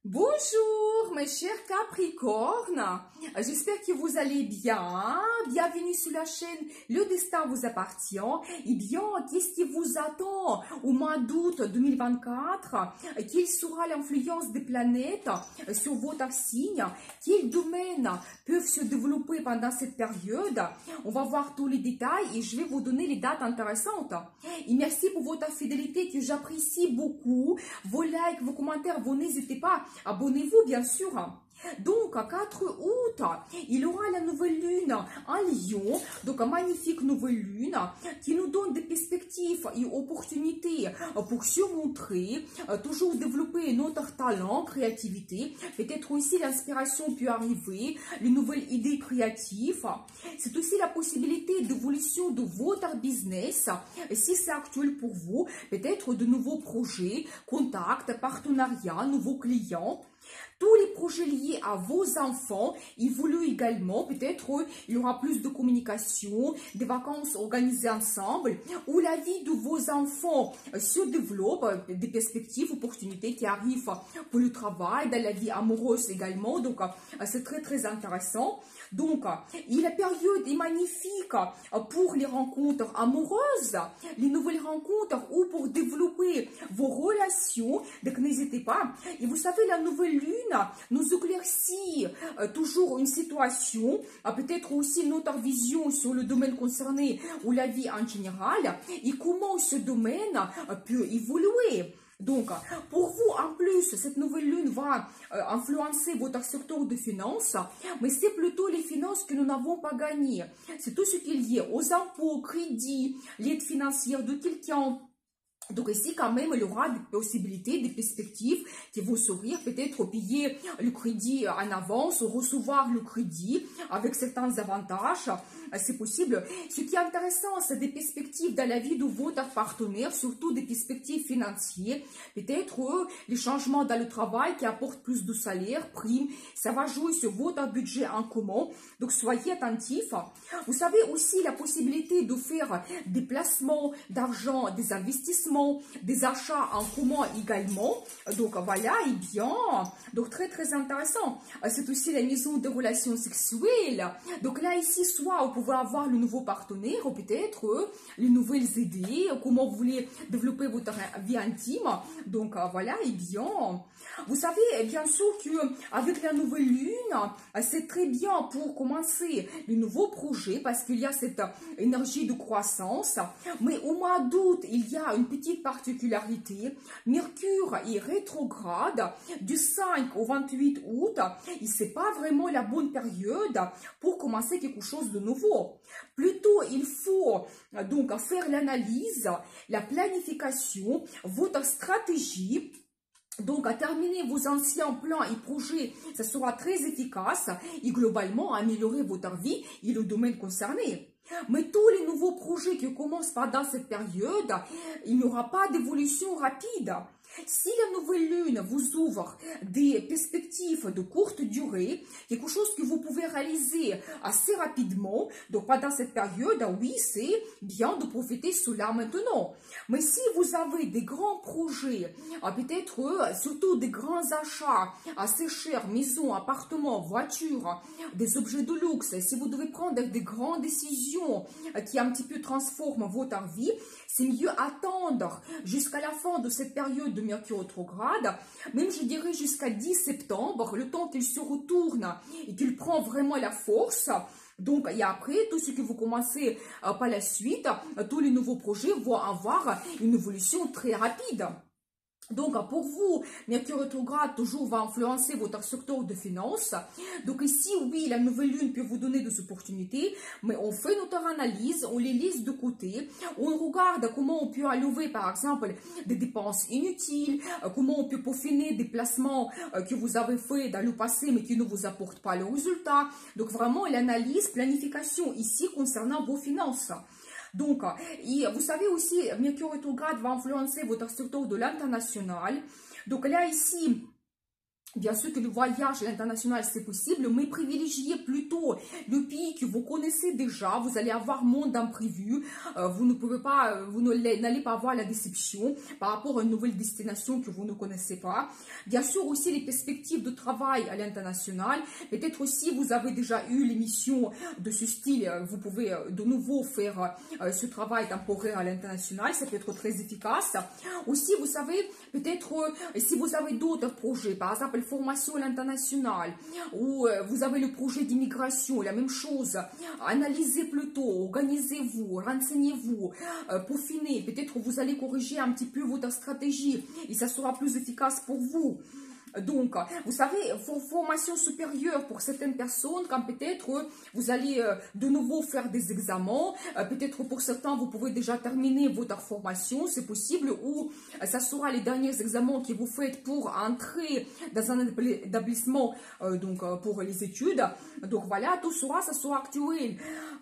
Bonjour mes chers Capricornes, j'espère que vous allez bien. Bienvenue sur la chaîne Le Destin vous appartient. Eh bien, qu'est-ce qui vous attend au mois d'août 2024? Quelle sera l'influence des planètes sur votre signe? Quels domaines peuvent se développer pendant cette période? On va voir tous les détails et je vais vous donner les dates intéressantes. Et merci pour votre fidélité que j'apprécie beaucoup. Vos likes, vos commentaires, vous n'hésitez pas. Abonnez-vous bien sûr. Donc, à 4 août, il y aura la nouvelle lune en Lion, donc une magnifique nouvelle lune qui nous donne des perspectives et opportunités pour surmontrer, toujours développer notre talent, créativité, peut-être aussi l'inspiration peut arriver, les nouvelles idées créatives. C'est aussi la possibilité d'évolution de votre business, si c'est actuel pour vous, peut-être de nouveaux projets, contacts, partenariats, nouveaux clients. Tous les projets liés à vos enfants évoluent également. Peut-être il y aura plus de communication, des vacances organisées ensemble, où la vie de vos enfants se développe, des perspectives, opportunités qui arrivent pour le travail, dans la vie amoureuse également. Donc, c'est très, très intéressant. Donc, la période est magnifique pour les rencontres amoureuses, les nouvelles rencontres ou pour développer vos relations. Donc, n'hésitez pas. Et vous savez, la nouvelle lune nous éclaircit toujours une situation, peut-être aussi notre vision sur le domaine concerné ou la vie en général et comment ce domaine peut évoluer. Donc, pour vous, en plus, cette nouvelle lune va influencer votre secteur de finances, mais c'est plutôt les finances que nous n'avons pas gagnées. C'est tout ce qui est lié aux impôts, crédits, l'aide financière de quelqu'un. Donc ici, quand même, il y aura des possibilités, des perspectives qui vont s'ouvrir, peut-être payer le crédit en avance, ou recevoir le crédit avec certains avantages. C'est possible. Ce qui est intéressant, c'est des perspectives dans la vie de votre partenaire, surtout des perspectives financières. Peut-être les changements dans le travail qui apportent plus de salaire, primes. Ça va jouer sur votre budget en commun. Donc soyez attentifs. Vous savez aussi la possibilité de faire des placements d'argent, des investissements, des achats en commun également. Donc voilà, et bien, donc très très intéressant. C'est aussi la maison de relations sexuelles. Donc là ici, soit vous pouvez avoir le nouveau partenaire ou peut-être les nouvelles idées, comment vous voulez développer votre vie intime. Donc voilà, et bien, vous savez bien sûr qu'avec la nouvelle lune, c'est très bien pour commencer les nouveaux projets parce qu'il y a cette énergie de croissance. Mais au mois d'août, il y a une petite particularité. Mercure est rétrograde du 5 au 28 août. Et ce n'est pas vraiment la bonne période pour commencer quelque chose de nouveau. Plutôt, il faut donc faire l'analyse, la planification, votre stratégie. Donc, à terminer vos anciens plans et projets, ça sera très efficace et globalement améliorer votre vie et le domaine concerné. Mais tous les nouveaux projets qui commencent pendant cette période, il n'y aura pas d'évolution rapide. Si la nouvelle lune vous ouvre des perspectives de courte durée, quelque chose que vous pouvez réaliser assez rapidement, donc pendant cette période, oui, c'est bien de profiter cela maintenant. Mais si vous avez des grands projets, peut-être surtout des grands achats assez chers, maisons, appartements, voitures, des objets de luxe, si vous devez prendre des grandes décisions qui un petit peu transforment votre vie, c'est mieux attendre jusqu'à la fin de cette période de Mercure rétrograde, même je dirais jusqu'à 10 septembre, le temps qu'il se retourne et qu'il prend vraiment la force. Donc, et après, tout ce que vous commencez par la suite, tous les nouveaux projets vont avoir une évolution très rapide. Donc, pour vous, Mercure rétrograde toujours va influencer votre secteur de finances. Donc ici, oui, la nouvelle lune peut vous donner des opportunités, mais on fait notre analyse, on les laisse de côté, on regarde comment on peut enlever, par exemple, des dépenses inutiles, comment on peut peaufiner des placements que vous avez faits dans le passé, mais qui ne vous apportent pas le résultat. Donc vraiment, l'analyse, planification ici concernant vos finances. Donc, et vous savez aussi, Mercure rétrograde va influencer votre secteur de l'international. Donc là, ici, Bien sûr que le voyage à l'international, c'est possible, mais privilégiez plutôt le pays que vous connaissez déjà. Vous allez avoir moins d'imprévus. Vous ne pouvez pas, vous n'allez pas avoir la déception par rapport à une nouvelle destination que vous ne connaissez pas. Bien sûr aussi les perspectives de travail à l'international. Peut-être aussi vous avez déjà eu l'émission de ce style. Vous pouvez de nouveau faire ce travail temporaire à l'international. Ça peut être très efficace. Aussi, vous savez, peut-être si vous avez d'autres projets, par exemple, formation à l'international, ou vous avez le projet d'immigration, la même chose, analysez plutôt, organisez-vous, renseignez-vous, peaufinez, peut-être vous allez corriger un petit peu votre stratégie et ça sera plus efficace pour vous. Donc, vous savez, formation supérieure pour certaines personnes, quand peut-être vous allez de nouveau faire des examens, peut-être pour certains, vous pouvez déjà terminer votre formation, c'est possible, ou ça sera les derniers examens que vous faites pour entrer dans un établissement pour les études. Donc voilà, tout sera, ça sera actuel.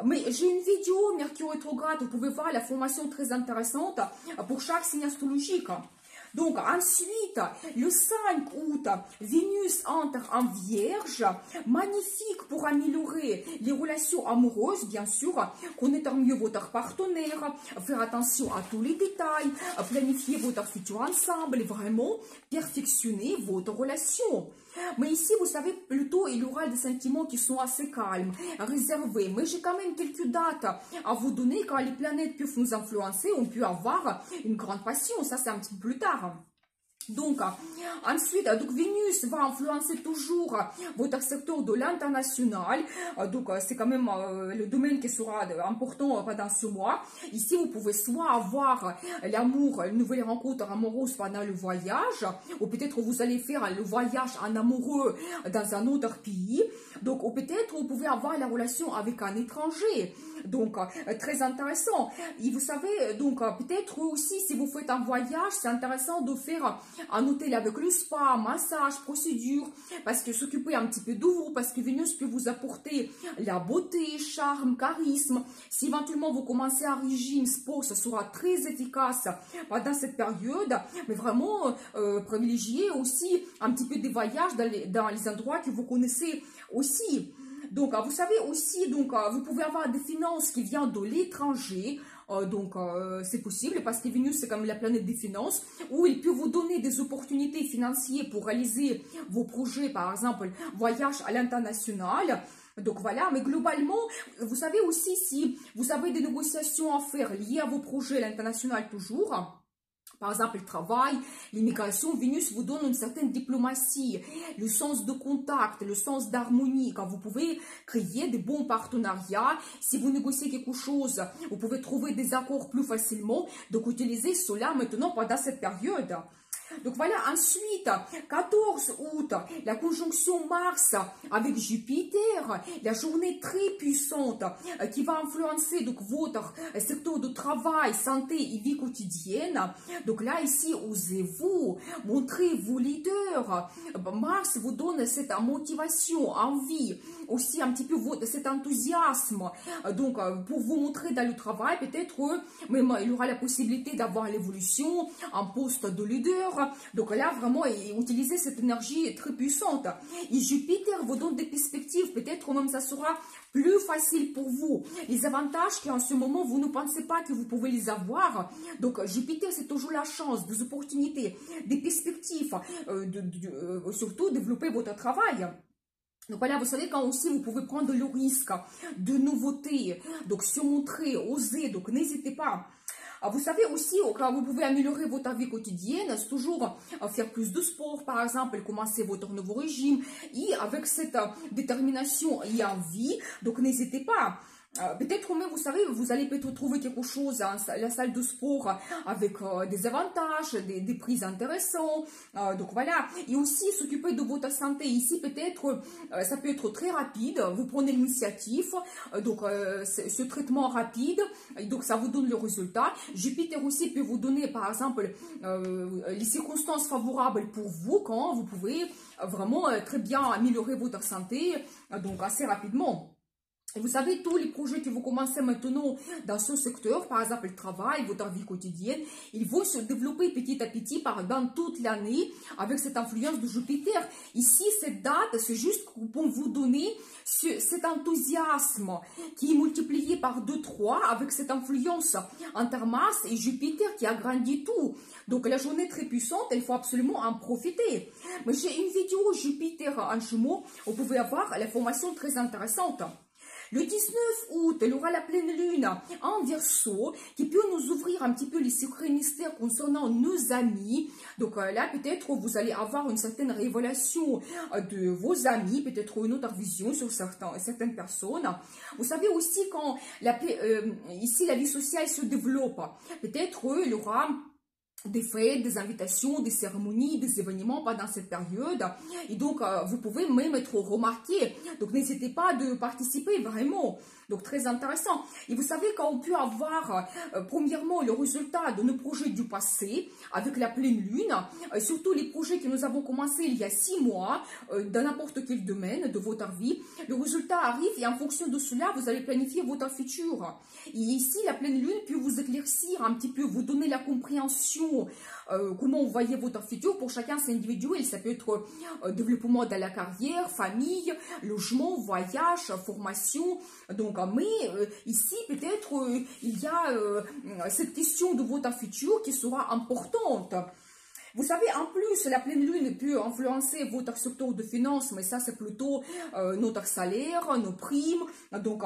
Mais j'ai une vidéo, Mercure rétrograde, vous pouvez voir la formation très intéressante pour chaque signe astrologique. Donc, ensuite, le 5 août, Vénus entre en Vierge, magnifique pour améliorer les relations amoureuses, bien sûr, connaître mieux votre partenaire, faire attention à tous les détails, planifier votre futur ensemble et vraiment perfectionner votre relation. Mais ici, vous savez, plutôt, il y aura des sentiments qui sont assez calmes, réservés. Mais j'ai quand même quelques dates à vous donner. Quand les planètes peuvent nous influencer, on peut avoir une grande passion. Ça, c'est un petit peu plus tard. Donc, ensuite, Vénus va influencer toujours votre secteur de l'international. Donc, c'est quand même le domaine qui sera important pendant ce mois. Ici, vous pouvez soit avoir l'amour, une nouvelle rencontre amoureuse pendant le voyage, ou peut-être vous allez faire le voyage en amoureux dans un autre pays. Donc, ou peut-être vous pouvez avoir la relation avec un étranger. Donc, très intéressant. Et vous savez, donc, peut-être aussi, si vous faites un voyage, c'est intéressant de faire un hôtel avec le spa, massage, procédure, parce que s'occuper un petit peu de vous, parce que Vénus peut vous apporter la beauté, charme, charisme. Si éventuellement vous commencez un régime sport, ça sera très efficace pendant cette période, mais vraiment privilégiez aussi un petit peu des voyages dans les endroits que vous connaissez aussi. Donc, vous savez aussi, donc, vous pouvez avoir des finances qui viennent de l'étranger. C'est possible parce que Vénus, c'est comme la planète des finances, où il peut vous donner des opportunités financières pour réaliser vos projets, par exemple, voyage à l'international. Donc voilà, mais globalement, vous savez aussi si vous avez des négociations à faire liées à vos projets à l'international toujours. Par exemple, le travail, l'immigration, Vénus vous donne une certaine diplomatie, le sens de contact, le sens d'harmonie, quand vous pouvez créer des bons partenariats. Si vous négociez quelque chose, vous pouvez trouver des accords plus facilement. Donc, utilisez cela maintenant pendant cette période. Donc voilà, ensuite, 14 août, la conjonction Mars avec Jupiter, la journée très puissante qui va influencer donc votre secteur de travail, santé et vie quotidienne. Donc là, ici, osez-vous, montrez-vous leader. Mars vous donne cette motivation, envie, aussi un petit peu cet enthousiasme. Donc, pour vous montrer dans le travail, peut-être même il y aura la possibilité d'avoir l'évolution en poste de leader. Donc là, vraiment, utilisez cette énergie très puissante. Et Jupiter vous donne des perspectives. Peut-être même ça sera plus facile pour vous. Les avantages qu'en ce moment, vous ne pensez pas que vous pouvez les avoir. Donc, Jupiter, c'est toujours la chance, des opportunités, des perspectives, surtout développer votre travail. Donc voilà, vous savez, quand aussi vous pouvez prendre le risque de nouveautés, donc se montrer, oser, donc n'hésitez pas. Vous savez aussi, quand vous pouvez améliorer votre vie quotidienne, c'est toujours faire plus de sport, par exemple, commencer votre nouveau régime, et avec cette détermination et envie, donc n'hésitez pas. Peut-être même, vous savez, vous allez peut-être trouver quelque chose à la salle de sport avec des avantages, des prix intéressants. Donc voilà. Et aussi s'occuper de votre santé. Ici, peut-être, ça peut être très rapide. Vous prenez l'initiative. Ce traitement rapide, donc ça vous donne le résultat. Jupiter aussi peut vous donner, par exemple, les circonstances favorables pour vous quand vous pouvez vraiment très bien améliorer votre santé, donc assez rapidement. Et vous savez, tous les projets que vous commencez maintenant dans ce secteur, par exemple le travail, votre vie quotidienne, ils vont se développer petit à petit dans toute l'année avec cette influence de Jupiter. Ici, cette date, c'est juste pour vous donner cet enthousiasme qui est multiplié par 2, 3 avec cette influence entre Mars et Jupiter qui agrandit tout. Donc la journée est très puissante, il faut absolument en profiter. Mais j'ai une vidéo Jupiter en Gémeaux, vous pouvez avoir l'information très intéressante. Le 19 août, il y aura la pleine lune en Verseau qui peut nous ouvrir un petit peu les secrets mystères concernant nos amis. Donc là, peut-être vous allez avoir une certaine révélation de vos amis, peut-être une autre vision sur certaines personnes. Vous savez aussi quand ici la vie sociale se développe, peut-être il y aura des fêtes, des invitations, des cérémonies, des événements pendant cette période. Et donc, vous pouvez même être remarqué. Donc, n'hésitez pas de participer vraiment. Donc, très intéressant. Et vous savez, quand on peut avoir, premièrement, le résultat de nos projets du passé, avec la pleine lune, surtout les projets que nous avons commencés il y a 6 mois, dans n'importe quel domaine de votre vie, le résultat arrive et en fonction de cela, vous allez planifier votre futur. Et ici, la pleine lune peut vous éclaircir un petit peu, vous donner la compréhension, comment vous voyez votre futur. Pour chacun, c'est individuel. Ça peut être développement de la carrière, famille, logement, voyage, formation. Donc, mais ici, peut-être, il y a cette question de votre futur qui sera importante. Vous savez, en plus, la pleine lune peut influencer votre secteur de finances, mais ça, c'est plutôt notre salaire, nos primes, donc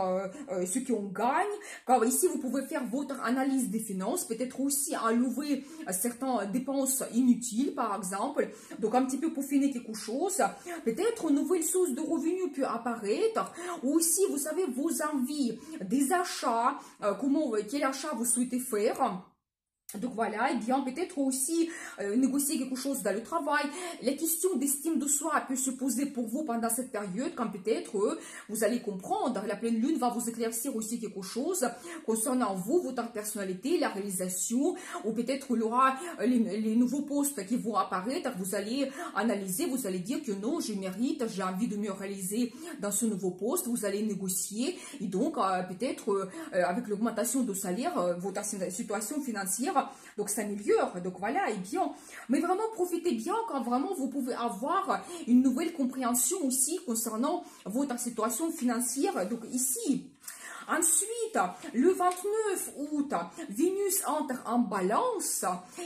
ce qu'on gagne. Car ici, vous pouvez faire votre analyse des finances, peut-être aussi enlever certaines dépenses inutiles, par exemple. Donc, un petit peu peaufiner quelque chose. Peut-être une nouvelle source de revenus peut apparaître. Ou aussi, vous savez, vos envies, des achats, quel achat vous souhaitez faire. Donc voilà, et bien peut-être aussi négocier quelque chose dans le travail. La question d'estime de soi peut se poser pour vous pendant cette période, quand peut-être vous allez comprendre, la pleine lune va vous éclaircir aussi quelque chose concernant vous, votre personnalité, la réalisation, ou peut-être il y aura les nouveaux postes qui vont apparaître, vous allez analyser, vous allez dire que non, je mérite, j'ai envie de me réaliser dans ce nouveau poste, vous allez négocier, et donc peut-être avec l'augmentation de salaire, votre situation financière donc s'améliore, donc voilà, et bien, mais vraiment profitez bien quand vraiment vous pouvez avoir une nouvelle compréhension aussi concernant votre situation financière, donc ici. Ensuite, le 29 août, Vénus entre en balance.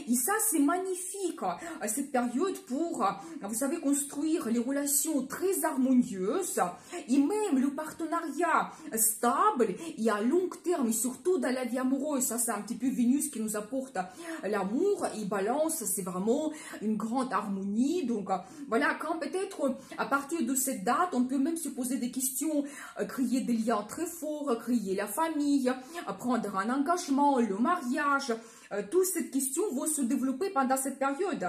Et ça, c'est magnifique, cette période pour, vous savez, construire les relations très harmonieuses et même le partenariat stable et à long terme, et surtout dans la vie amoureuse. Ça, c'est un petit peu Vénus qui nous apporte l'amour. Et balance, c'est vraiment une grande harmonie. Donc, voilà, quand peut-être à partir de cette date, on peut même se poser des questions, créer des liens très forts, la famille, prendre un engagement, le mariage, toutes ces questions vont se développer pendant cette période.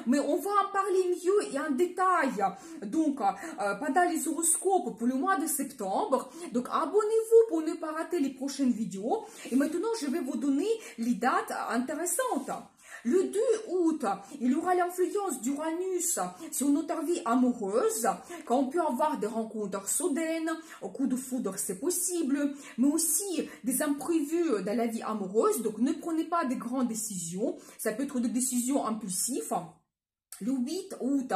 Mais on va en parler mieux et en détail. Donc, pendant les horoscopes pour le mois de septembre. Donc, abonnez-vous pour ne pas rater les prochaines vidéos. Et maintenant, je vais vous donner les dates intéressantes. Le 2 août, il y aura l'influence d'Uranus sur notre vie amoureuse, quand on peut avoir des rencontres soudaines, au coup de foudre c'est possible, mais aussi des imprévus dans la vie amoureuse, donc ne prenez pas de grandes décisions, ça peut être des décisions impulsives. Le 8 août,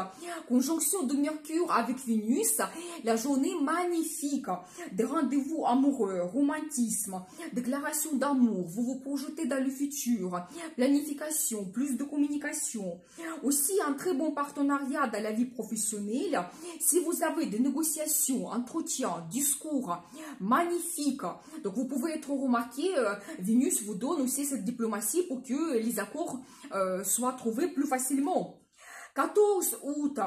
conjonction de Mercure avec Vénus, la journée magnifique, des rendez-vous amoureux, romantisme, déclaration d'amour, vous vous projetez dans le futur, planification, plus de communication. Aussi un très bon partenariat dans la vie professionnelle. Si vous avez des négociations, entretiens, discours magnifiques, donc vous pouvez être remarqué, Vénus vous donne aussi cette diplomatie pour que les accords soient trouvés plus facilement. 14 août,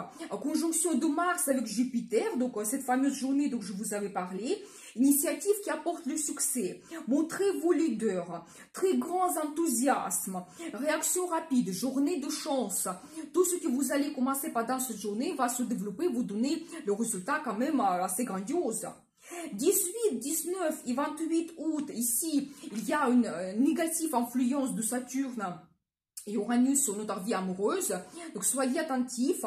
conjonction de Mars avec Jupiter, donc cette fameuse journée dont je vous avais parlé, initiative qui apporte le succès, montrez-vous leader, très grand enthousiasme, réaction rapide, journée de chance, tout ce que vous allez commencer pendant cette journée va se développer, vous donner le résultat quand même assez grandiose. 18, 19 et 28 août, ici, il y a une négative influence de Saturne et Uranus sur notre vie amoureuse. Donc soyez attentifs.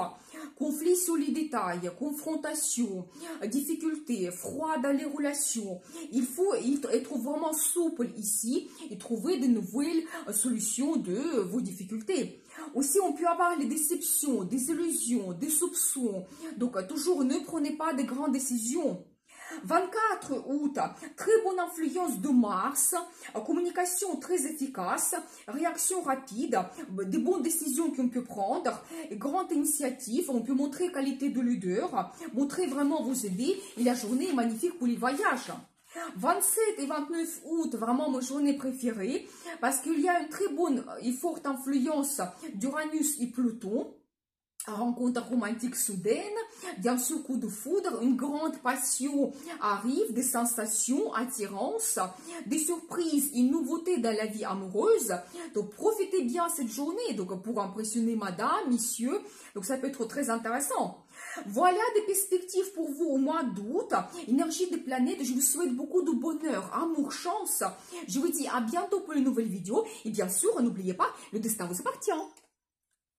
Conflit sur les détails, confrontation, difficultés, froid dans les relations. Il faut être vraiment souple ici et trouver de nouvelles solutions de vos difficultés. Aussi, on peut avoir les déceptions, des illusions, des soupçons. Donc, toujours ne prenez pas de grandes décisions. 24 août, très bonne influence de Mars, communication très efficace, réaction rapide, des bonnes décisions qu'on peut prendre, grande initiative, on peut montrer qualité de leader, montrer vraiment vos idées, et la journée est magnifique pour les voyages. 27 et 29 août, vraiment ma journée préférée, parce qu'il y a une très bonne et forte influence d'Uranus et Pluton. Rencontre romantique soudaine, bien sûr coup de foudre, une grande passion arrive, des sensations, attirances, des surprises, une nouveauté dans la vie amoureuse. Donc profitez bien cette journée donc pour impressionner madame, messieurs, donc ça peut être très intéressant. Voilà des perspectives pour vous au mois d'août, énergie des planètes, je vous souhaite beaucoup de bonheur, amour, chance. Je vous dis à bientôt pour une nouvelle vidéo et bien sûr n'oubliez pas, le destin vous appartient.